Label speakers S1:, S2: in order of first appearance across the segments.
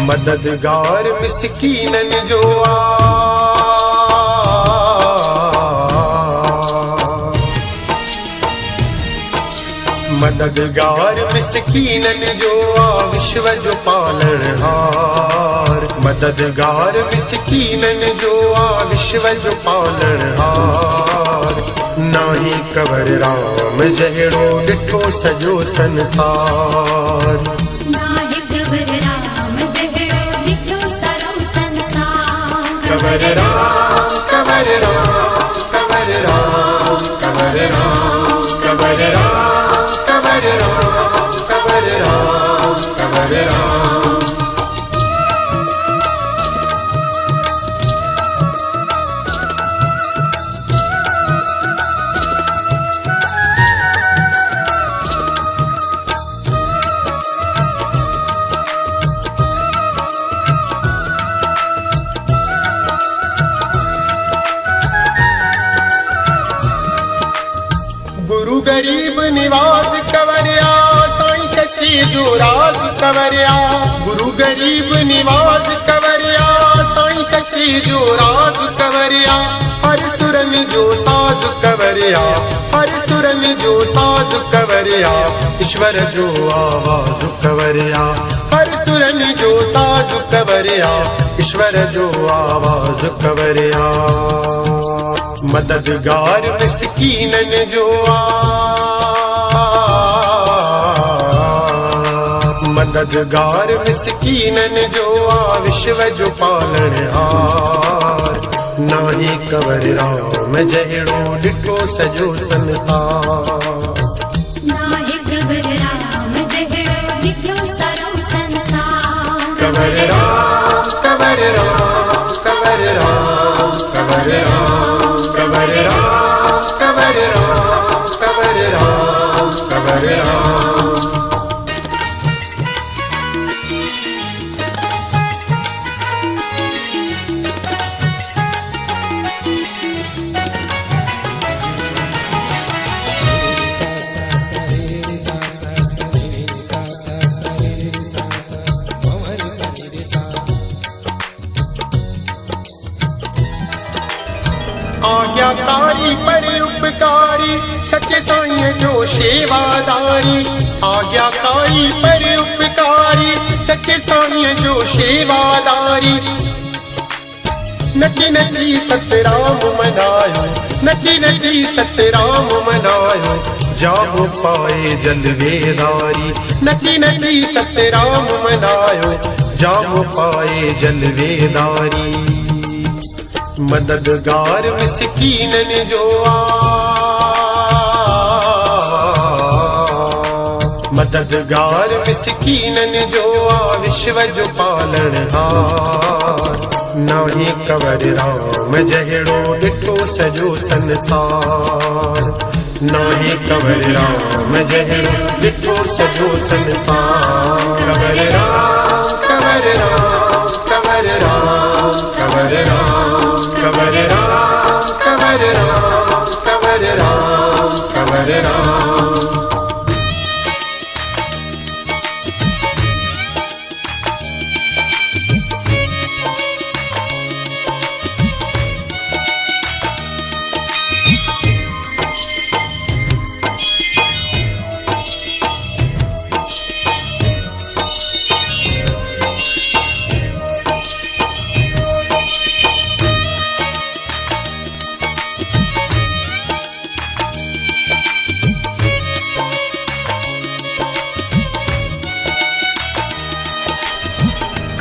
S1: मददगार मिस्कीनन जो मददगार मिस्कीनन जो विश्व जो पालनहार। मददगार मिस्कीनन जो विश्व जो पालनहार। नाही कवर राम जहिड़ो ॾिठो सॼो संसार।
S2: नाही कवर राम जहिड़ो ॾिठो सॼो संसार।
S1: Cover Ram cover Ram cover Ram cover Ram cover Ram cover Ram cover Ram cover Ram. गुरु गरीब निवास कवरिया साईं सच्ची जो राज कवरिया। गुरु गरीब निवास कवरिया साईं सच्ची जो राज कवरिया। हर सुरन जो साज कवरिया हर सुरन जो साज कवरिया। ईश्वर जो आवाज कवरिया हर सुरन जो साज कवरिया। ईश्वर जो आवाज कवरिया। मददगार मिस्कीनन जो मददगार मिस्कीनन जो विश्व जो पालनहार। नाही कवर राम जहिड़ो ॾिठो सॼो संसार।
S2: नाही कवर राम जहिड़ो ॾिठो सॼो संसार।
S1: Cover Ram cover Ram cover Ram cover Ram cover Ram cover Ram cover Ram cover Ram. आज्ञाकारी पर उपकारी सच्चे साईं जो सेवादारी। आज्ञाकारी पर उपकारी सच्चे साईं जो सेवादारी। नची नची सतराम मनायो नची नची सतराम मनायो। जाम पाए जलवेदारी नची नची सतराम मनायो। जाम पाए जलवेदारी। मददगार मिस्कीनन जो मददगार मिस्कीनन जो विश्व जो पालनहार। नाही कवर राम जहिड़ो ॾिठो सॼो संसार। नाही कवर राम जहिड़ो ॾिठो सॼो संसार। Cover Ram cover Ram cover Ram cover Ram cover Ram cover Ram cover Ram cover Ram.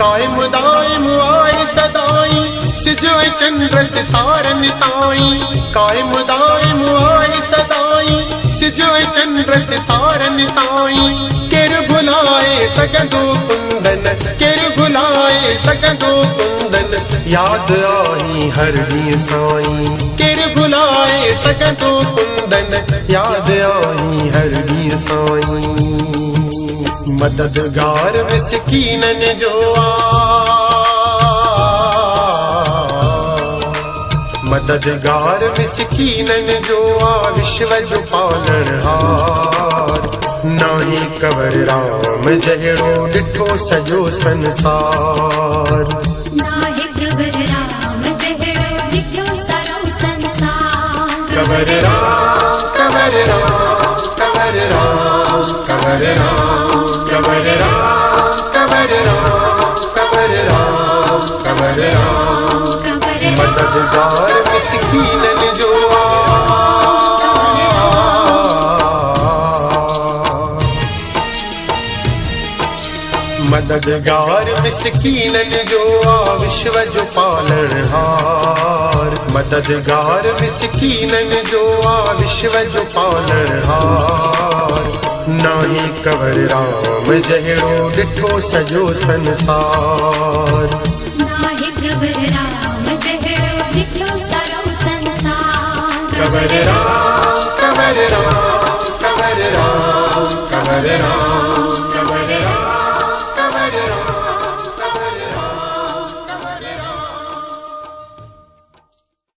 S1: कायम दायम आए सदाई सिज चंद्र सितारन ताई। कायम दायम आए सदाई सिज चंद्र सितारन ताई। केर भुलाए सघंदो कुंदन केर भुलाए सघंदो कुंदन। याद आई हर ॾींहुं साईं केर भुलाए सघंदो कुंदन। याद आई हर ॾींहुं साईं। मददगार मिस्कीनन जो मददगार मिस्कीनन जो विश्व जो पालनहार। नाही कवर राम जहिड़ो ॾिठो सॼो संसार
S2: नाहे कवर राम जहिड़ो ॾिठो सॼो संसार
S1: cover Ram cover Ram cover Ram cover Ram cover Ram cover Ram cover Ram cover Ram
S2: cover
S1: मददगार मिस्कीनन जो मददगार मिस्कीनन जो विश्व जो पालनहार मददगार मिस्कीनन जो विश्व जो पालनहार नाही कवर राम जहिड़ो ॾिठो सॼो संसार
S2: नाहे कवर राम जहिड़ो ॾिठो सॼो संसार
S1: cover Ram cover Ram cover Ram cover Ram